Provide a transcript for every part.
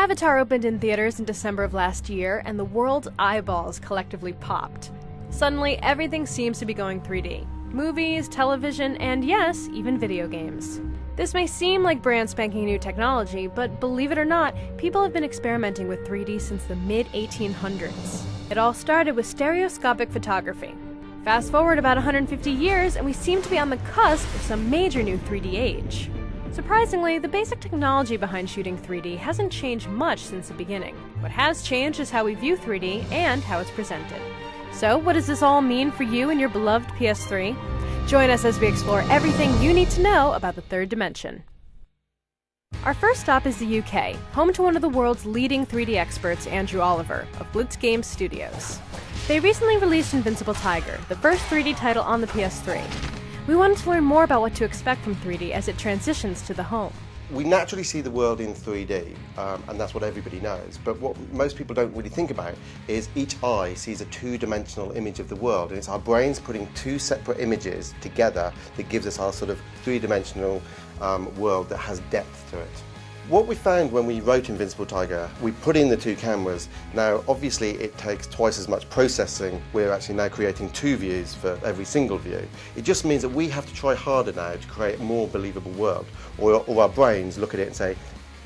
Avatar opened in theaters in December of last year, and the world's eyeballs collectively popped. Suddenly, everything seems to be going 3D. Movies, television, and yes, even video games. This may seem like brand spanking new technology, but believe it or not, people have been experimenting with 3D since the mid-1800s. It all started with stereoscopic photography. Fast forward about 150 years, and we seem to be on the cusp of some major new 3D age. Surprisingly, the basic technology behind shooting 3D hasn't changed much since the beginning. What has changed is how we view 3D and how it's presented. So, what does this all mean for you and your beloved PS3? Join us as we explore everything you need to know about the third dimension. Our first stop is the UK, home to one of the world's leading 3D experts, Andrew Oliver, of Blitz Games Studios. They recently released Invincible Tiger, the first 3D title on the PS3. We wanted to learn more about what to expect from 3D as it transitions to the home. We naturally see the world in 3D, and that's what everybody knows. But what most people don't really think about is each eye sees a two-dimensional image of the world, and it's our brains putting two separate images together that gives us our sort of three-dimensional world that has depth to it. What we found when we wrote Invincible Tiger, we put in the two cameras. Now, obviously, it takes twice as much processing. We're actually now creating two views for every single view. It just means that we have to try harder now to create a more believable world, or our brains look at it and say,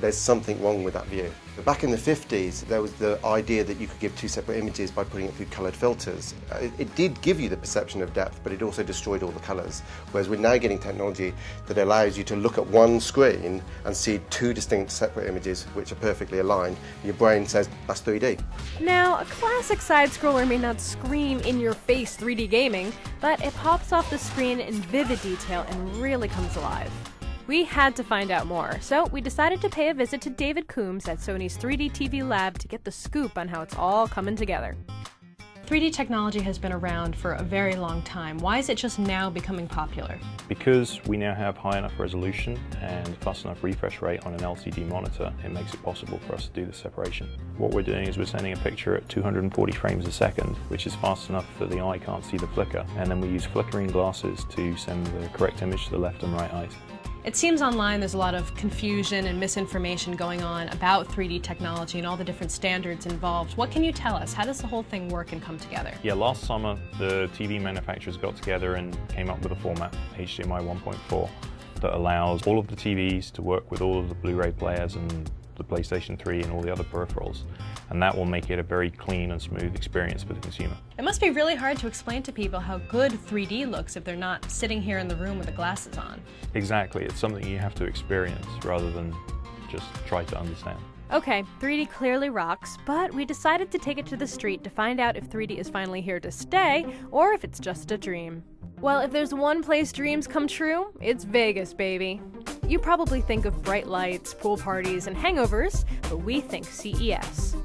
there's something wrong with that view. Back in the 50s, there was the idea that you could give two separate images by putting it through coloured filters. It did give you the perception of depth, but it also destroyed all the colours. Whereas we're now getting technology that allows you to look at one screen and see two distinct separate images which are perfectly aligned. Your brain says, that's 3D. Now, a classic side-scroller may not scream in-your-face 3D gaming, but it pops off the screen in vivid detail and really comes alive. We had to find out more, so we decided to pay a visit to David Coombs at Sony's 3D TV lab to get the scoop on how it's all coming together. 3D technology has been around for a very long time. Why is it just now becoming popular? Because we now have high enough resolution and fast enough refresh rate on an LCD monitor, it makes it possible for us to do the separation. What we're doing is we're sending a picture at 240 frames a second, which is fast enough that the eye can't see the flicker, and then we use flickering glasses to send the correct image to the left and right eyes. It seems online there's a lot of confusion and misinformation going on about 3D technology and all the different standards involved. What can you tell us? How does the whole thing work and come together? Yeah, last summer the TV manufacturers got together and came up with a format, HDMI 1.4, that allows all of the TVs to work with all of the Blu-ray players and the PlayStation 3 and all the other peripherals, and that will make it a very clean and smooth experience for the consumer. It must be really hard to explain to people how good 3D looks if they're not sitting here in the room with the glasses on. Exactly, it's something you have to experience rather than just try to understand. Okay, 3D clearly rocks, but we decided to take it to the street to find out if 3D is finally here to stay, or if it's just a dream. Well, if there's one place dreams come true, it's Vegas, baby. You probably think of bright lights, pool parties, and hangovers, but we think CES.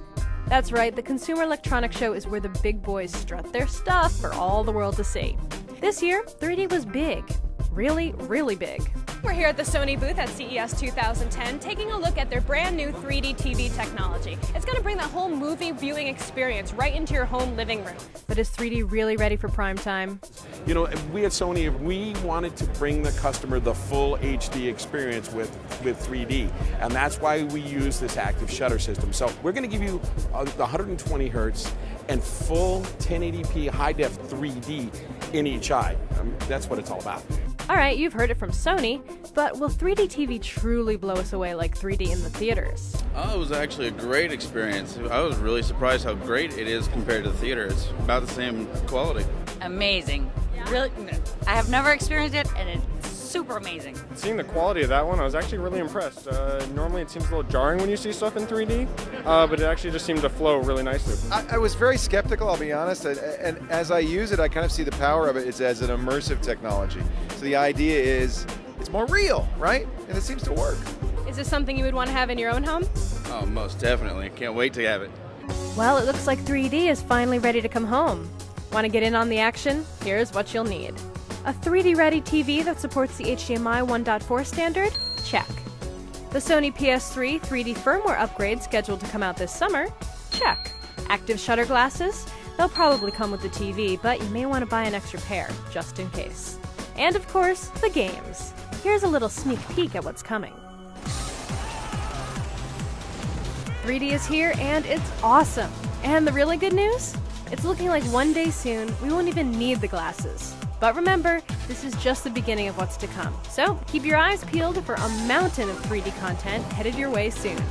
That's right, the Consumer Electronics Show is where the big boys strut their stuff for all the world to see. This year, 3D was big. Really, really big. We're here at the Sony booth at CES 2010 taking a look at their brand new 3D TV technology. It's going to bring that whole movie viewing experience right into your home living room. But is 3D really ready for prime time? You know, we at Sony, we wanted to bring the customer the full HD experience with 3D, and that's why we use this active shutter system. So we're going to give you the 120 hertz and full 1080p high-def 3D in each eye. That's what it's all about. Alright, you've heard it from Sony, but will 3D TV truly blow us away like 3D in the theaters? Oh, it was actually a great experience. I was really surprised how great it is compared to the theater. It's about the same quality. Amazing. Really, I have never experienced it, and it's super amazing. Seeing the quality of that one, I was actually really impressed. Normally it seems a little jarring when you see stuff in 3D, but it actually just seemed to flow really nicely. I was very skeptical, I'll be honest, and as I use it, I kind of see the power of it as an immersive technology. So the idea is, it's more real, right? And it seems to work. Is this something you would want to have in your own home? Oh, most definitely. Can't wait to have it. Well, it looks like 3D is finally ready to come home. Want to get in on the action? Here's what you'll need. A 3D-ready TV that supports the HDMI 1.4 standard? Check. The Sony PS3 3D firmware upgrade scheduled to come out this summer? Check. Active shutter glasses? They'll probably come with the TV, but you may want to buy an extra pair, just in case. And of course, the games. Here's a little sneak peek at what's coming. 3D is here and it's awesome. And the really good news? It's looking like one day soon we won't even need the glasses. But remember, this is just the beginning of what's to come. So keep your eyes peeled for a mountain of 3D content headed your way soon.